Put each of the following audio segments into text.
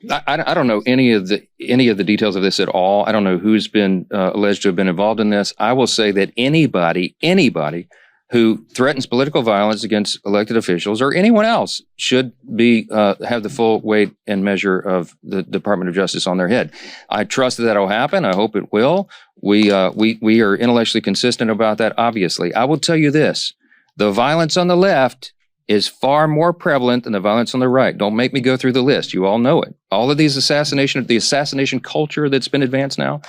I don't know any of the details of this at all. I don't know who's been alleged to have been involved in this. I will say that anybody who threatens political violence against elected officials or anyone else should be have the full weight and measure of the Department of Justice on their head. I trust that will happen. I hope it will. We are intellectually consistent about that, obviously. I will tell you this. The violence on the left is far more prevalent than the violence on the right. Don't make me go through the list. You all know it. All of these the assassination culture that's been advanced now,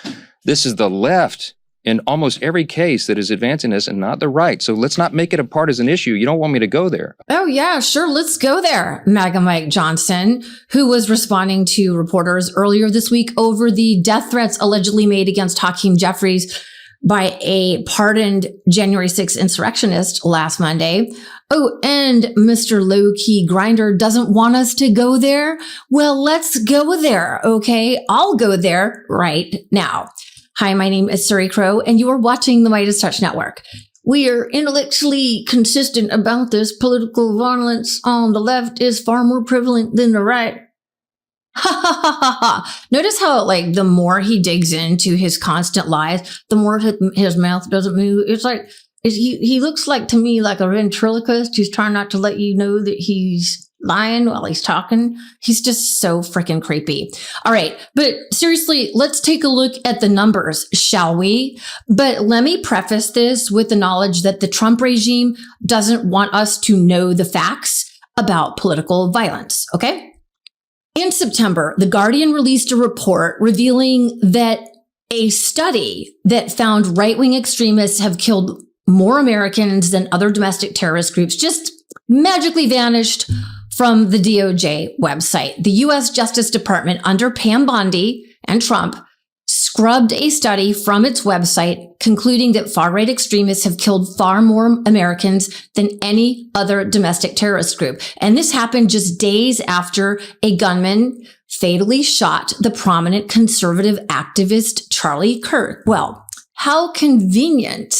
this is the left in almost every case that is advancing this and not the right. So let's not make it a partisan issue. You don't want me to go there. Oh, yeah, sure. Let's go there. MAGA Mike Johnson, who was responding to reporters earlier this week over the death threats allegedly made against Hakeem Jeffries by a pardoned January 6th insurrectionist last Monday. Oh, and Mr. Low-Key Grinder doesn't want us to go there. Well, let's go there, okay? I'll go there right now. Hi, my name is Suri Crow, and you are watching the MeidasTouch Network. We are intellectually consistent about this. Political violence on the left is far more prevalent than the right. Ha ha ha ha ha. Notice how, like, the more he digs into his constant lies, the more his mouth doesn't move. It's like, he looks like to me like a ventriloquist who's trying not to let you know that he's lying while he's talking. He's just so freaking creepy. All right. But seriously, let's take a look at the numbers, shall we? But let me preface this with the knowledge that the Trump regime doesn't want us to know the facts about political violence. Okay. In September, The Guardian released a report revealing that a study that found right-wing extremists have killed more Americans than other domestic terrorist groups just magically vanished from the DOJ website. The U.S. Justice Department, under Pam Bondi and Trump, scrubbed a study from its website, concluding that far-right extremists have killed far more Americans than any other domestic terrorist group. And this happened just days after a gunman fatally shot the prominent conservative activist Charlie Kirk. Well, how convenient.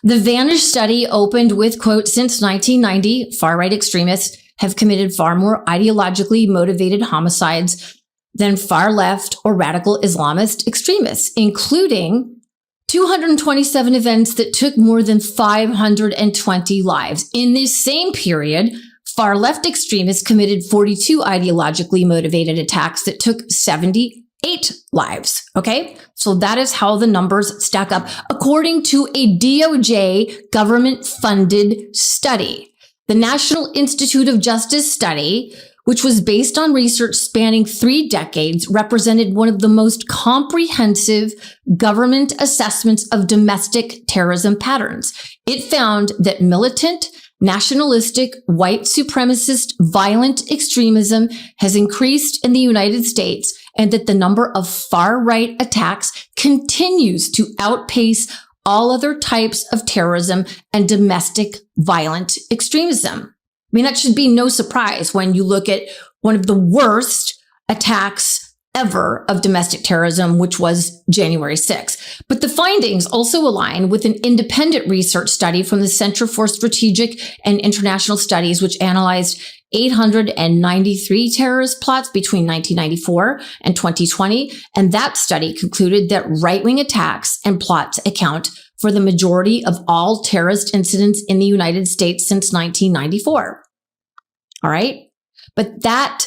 The vanished study opened with, quote, since 1990, far-right extremists have committed far more ideologically motivated homicides than far left or radical Islamist extremists, including 227 events that took more than 520 lives. In this same period, far left extremists committed 42 ideologically motivated attacks that took 78 lives. Okay. So that is how the numbers stack up according to a DOJ government funded study. The National Institute of Justice study, which was based on research spanning 3 decades, represented one of the most comprehensive government assessments of domestic terrorism patterns. It found that militant, nationalistic, white supremacist, violent extremism has increased in the United States and that the number of far-right attacks continues to outpace all other types of terrorism and domestic violent extremism. I mean, that should be no surprise when you look at one of the worst attacks ever of domestic terrorism, which was January 6th. But the findings also align with an independent research study from the Center for Strategic and International Studies, which analyzed 893 terrorist plots between 1994 and 2020. And that study concluded that right-wing attacks and plots account for the majority of all terrorist incidents in the United States since 1994. All right. But that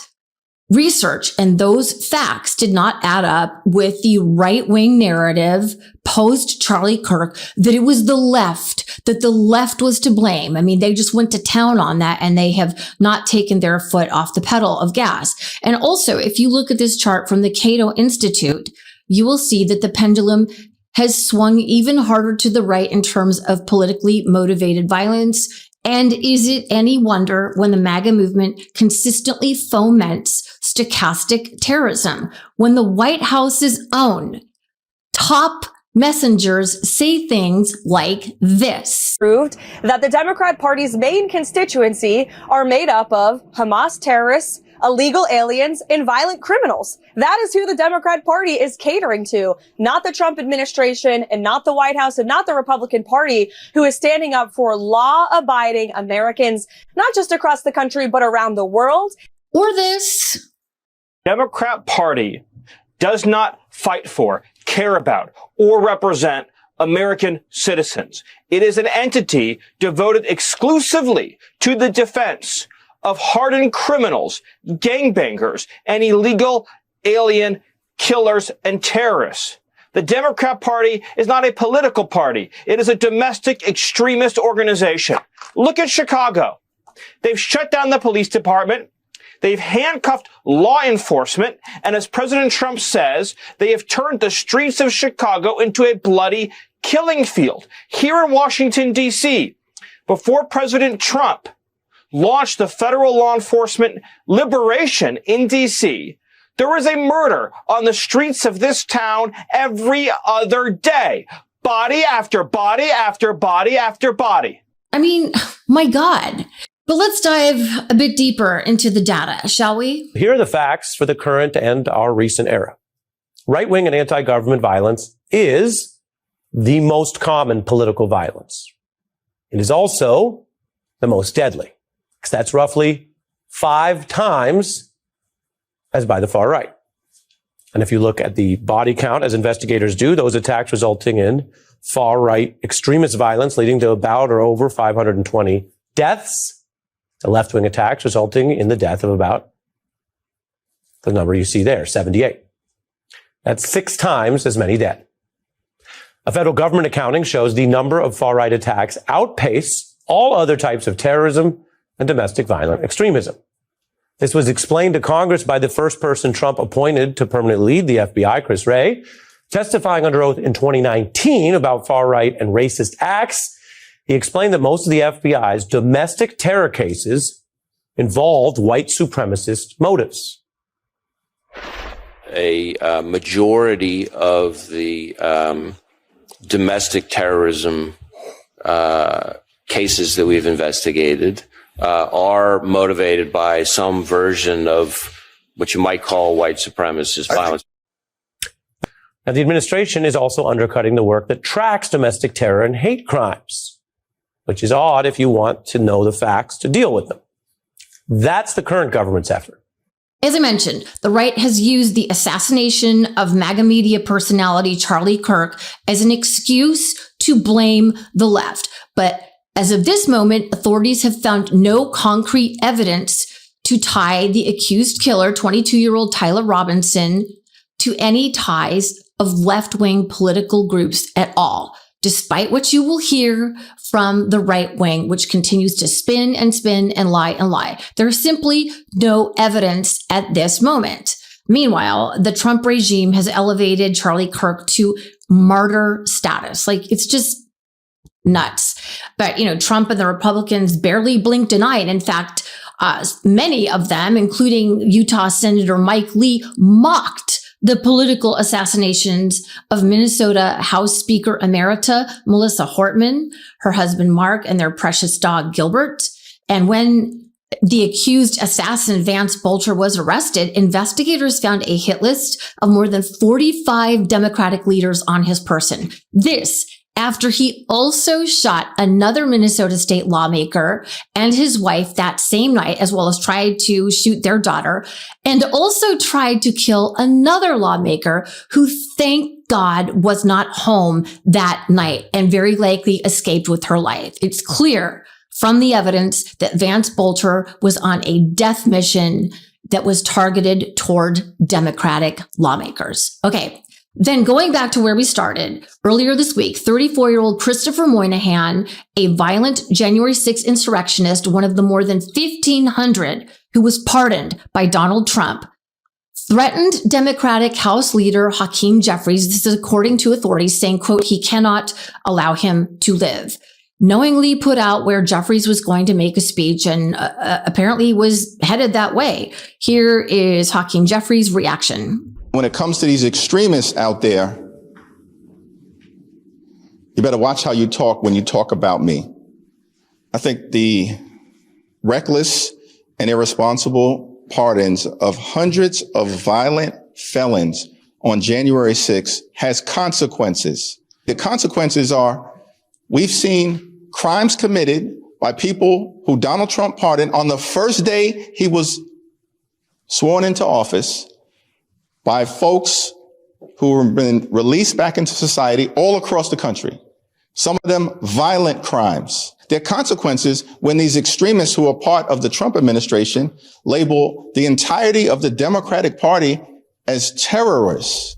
research and those facts did not add up with the right-wing narrative post Charlie Kirk that it was the left, that the left was to blame. I mean, they just went to town on that and they have not taken their foot off the pedal of gas. And also, if you look at this chart from the Cato Institute, you will see that the pendulum has swung even harder to the right in terms of politically motivated violence. And is it any wonder when the MAGA movement consistently foments stochastic terrorism, when the White House's own top messengers say things like this? Proved that the Democrat Party's main constituency are made up of Hamas terrorists, illegal aliens, and violent criminals. That is who the Democrat Party is catering to, not the Trump administration and not the White House and not the Republican Party, who is standing up for law-abiding Americans, not just across the country, but around the world. Or this. Democrat Party does not fight for, care about, or represent American citizens. It is an entity devoted exclusively to the defense of hardened criminals, gangbangers, and illegal alien killers and terrorists. The Democrat Party is not a political party. It is a domestic extremist organization. Look at Chicago. They've shut down the police department. They've handcuffed law enforcement. And as President Trump says, they have turned the streets of Chicago into a bloody killing field. Here in Washington, D.C., before President Trump launched the federal law enforcement liberation in D.C., there was a murder on the streets of this town every other day. Body after body after body after body. I mean, my God. But let's dive a bit deeper into the data, shall we? Here are the facts for the current and our recent era. Right-wing and anti-government violence is the most common political violence. It is also the most deadly, because that's roughly 5 times as by the far right. And if you look at the body count, as investigators do, those attacks resulting in far right extremist violence leading to about or over 520 deaths. The left-wing attacks resulting in the death of about the number you see there, 78. That's 6 times as many dead. A federal government accounting shows the number of far-right attacks outpace all other types of terrorism and domestic violent extremism. This was explained to Congress by the first person Trump appointed to permanently lead the FBI, Chris Wray, testifying under oath in 2019 about far-right and racist acts. He explained that most of the FBI's domestic terror cases involved white supremacist motives. A majority of the domestic terrorism cases that we've investigated are motivated by some version of what you might call white supremacist violence. Now, the administration is also undercutting the work that tracks domestic terror and hate crimes, which is odd if you want to know the facts to deal with them. That's the current government's effort. As I mentioned, the right has used the assassination of MAGA media personality Charlie Kirk as an excuse to blame the left. But as of this moment, authorities have found no concrete evidence to tie the accused killer, 22-year-old Tyler Robinson, to any ties of left-wing political groups at all, despite what you will hear from the right wing, which continues to spin and spin and lie and lie. There's simply no evidence at this moment. Meanwhile, the Trump regime has elevated Charlie Kirk to martyr status. Like, it's just nuts. But, Trump and the Republicans barely blinked an eye. And in fact, many of them, including Utah Senator Mike Lee, mocked the political assassinations of Minnesota House Speaker Emerita Melissa Hortman, her husband Mark, and their precious dog Gilbert. And when the accused assassin Vance Bolcher was arrested, investigators found a hit list of more than 45 Democratic leaders on his person. This after he also shot another Minnesota state lawmaker and his wife that same night, as well as tried to shoot their daughter, and also tried to kill another lawmaker who, thank God, was not home that night and very likely escaped with her life. It's clear from the evidence that Vance Bolcher was on a death mission that was targeted toward Democratic lawmakers. Okay. Then going back to where we started, earlier this week, 34-year-old Christopher Moynihan, a violent January 6th insurrectionist, one of the more than 1,500 who was pardoned by Donald Trump, threatened Democratic House leader Hakeem Jeffries, this is according to authorities, saying, quote, he cannot allow him to live. Knowingly put out where Jeffries was going to make a speech and apparently was headed that way. Here is Hakeem Jeffries' reaction. When it comes to these extremists out there, you better watch how you talk when you talk about me. I think the reckless and irresponsible pardons of hundreds of violent felons on January 6th has consequences. The consequences are we've seen crimes committed by people who Donald Trump pardoned on the first day he was sworn into office. by folks who have been released back into society all across the country. Some of them violent crimes. There are consequences when these extremists who are part of the Trump administration label the entirety of the Democratic Party as terrorists.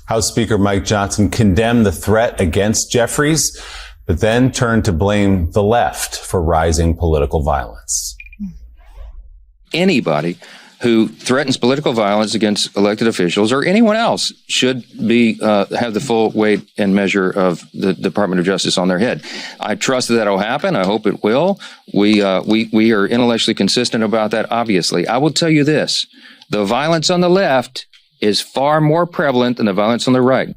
House Speaker Mike Johnson condemned the threat against Jeffries, but then turned to blame the left for rising political violence. Anybody who threatens political violence against elected officials or anyone else should be have the full weight and measure of the Department of Justice on their head. I trust that will happen. I hope it will. We are intellectually consistent about that, obviously. I will tell you this. The violence on the left is far more prevalent than the violence on the right.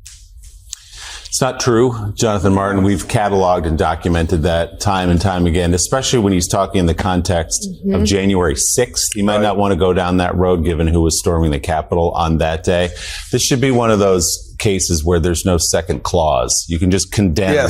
It's not true, Jonathan Martin. We've cataloged and documented that time and time again, especially when he's talking in the context of January 6th. He might not want to go down that road given who was storming the Capitol on that day. This should be one of those cases where there's no second clause. You can just condemn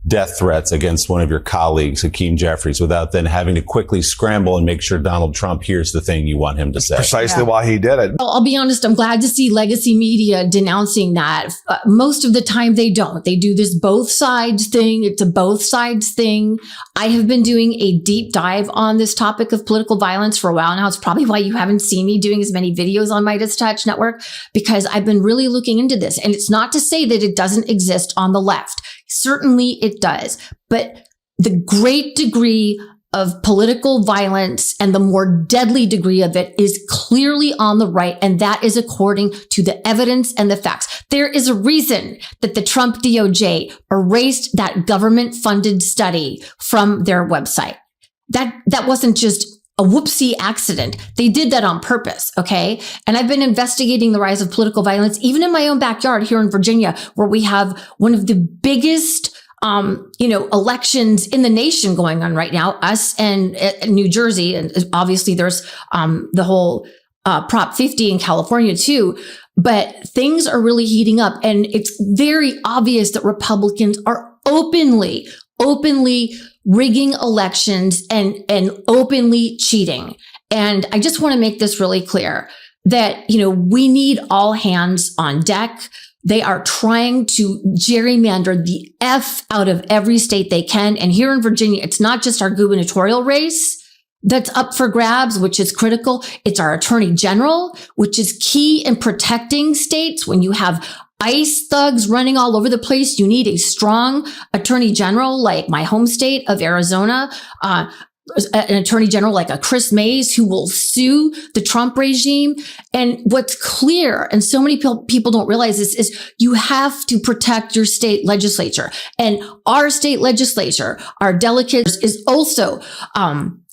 death threats against one of your colleagues, Hakeem Jeffries, without then having to quickly scramble and make sure Donald Trump hears the thing you want him to say. Precisely why he did it. I'll be honest, I'm glad to see legacy media denouncing that. Most of the time they don't. They do this both sides thing. It's a both sides thing. I have been doing a deep dive on this topic of political violence for a while now. It's probably why you haven't seen me doing as many videos on MeidasTouch Network, because I've been really looking into this. And it's not to say that it doesn't exist on the left. Certainly it does. But the great degree of political violence and the more deadly degree of it is clearly on the right. And that is according to the evidence and the facts. There is a reason that the Trump DOJ erased that government funded study from their website. That wasn't just a whoopsie accident. They did that on purpose. Okay. And I've been investigating the rise of political violence, even in my own backyard here in Virginia, where we have one of the biggest, elections in the nation going on right now, us and New Jersey. And obviously there's, the whole, Prop 50 in California too. But things are really heating up, and it's very obvious that Republicans are openly rigging elections and openly cheating. And I just want to make this really clear that, we need all hands on deck. They are trying to gerrymander the F out of every state they can. And here in Virginia, it's not just our gubernatorial race that's up for grabs, which is critical. It's our attorney general, which is key in protecting states. When you have ICE thugs running all over the place, you need a strong attorney general like my home state of Arizona, an attorney general like a Chris Mays who will sue the Trump regime. And what's clear, and so many people don't realize this, is you have to protect your state legislature. And our state legislature, our delegates, is also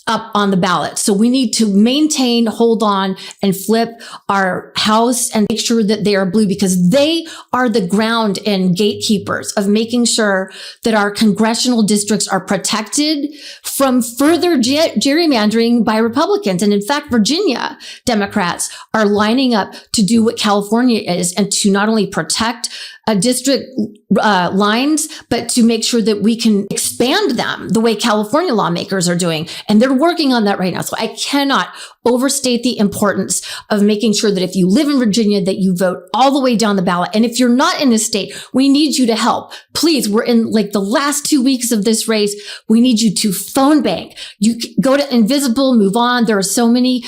up on the ballot. So we need to maintain, hold on, and flip our House and make sure that they are blue, because they are the ground and gatekeepers of making sure that our congressional districts are protected from further gerrymandering by Republicans. And in fact, Virginia Democrats are lining up to do what California is, and to not only protect district lines, but to make sure that we can expand them the way California lawmakers are doing. And they're working on that right now. So I cannot overstate the importance of making sure that if you live in Virginia, that you vote all the way down the ballot. And if you're not in this state, we need you to help. Please, we're in like the last 2 weeks of this race. We need you to phone bank. You go to Invisible, move on. There are so many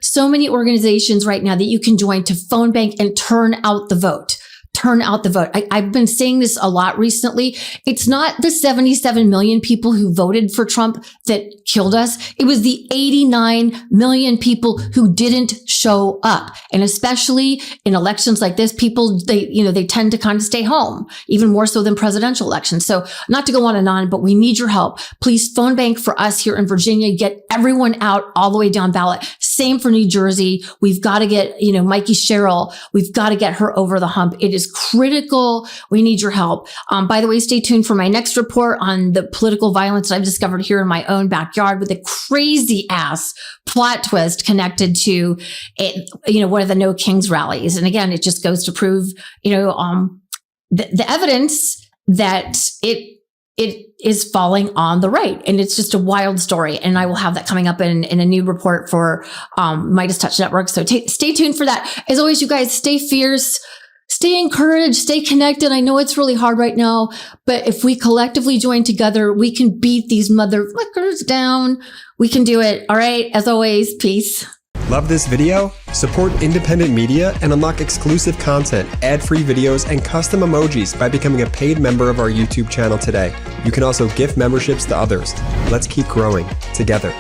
so many organizations right now that you can join to phone bank and turn out the vote. Turn out the vote. I've been saying this a lot recently. It's not the 77 million people who voted for Trump that killed us. It was the 89 million people who didn't show up. And especially in elections like this, people, they tend to kind of stay home, even more so than presidential elections. So not to go on and on, but we need your help. Please phone bank for us here in Virginia. Get everyone out all the way down ballot. Same for New Jersey. We've got to get, Mikey Sherrill, we've got to get her over the hump. It is critical. We need your help. By the way, stay tuned for my next report on the political violence that I've discovered here in my own backyard, with a crazy ass plot twist connected to it, one of the No Kings rallies. And again, it just goes to prove, the evidence that it it is falling on the right. And it's just a wild story. And I will have that coming up in a new report for MeidasTouch Network. So stay tuned for that. As always, you guys, stay fierce, stay encouraged, stay connected. I know it's really hard right now, but if we collectively join together, we can beat these mother flickers down. We can do it. All right. As always, peace. Love this video? Support independent media and unlock exclusive content, ad-free videos, and custom emojis by becoming a paid member of our YouTube channel today. You can also gift memberships to others. Let's keep growing together.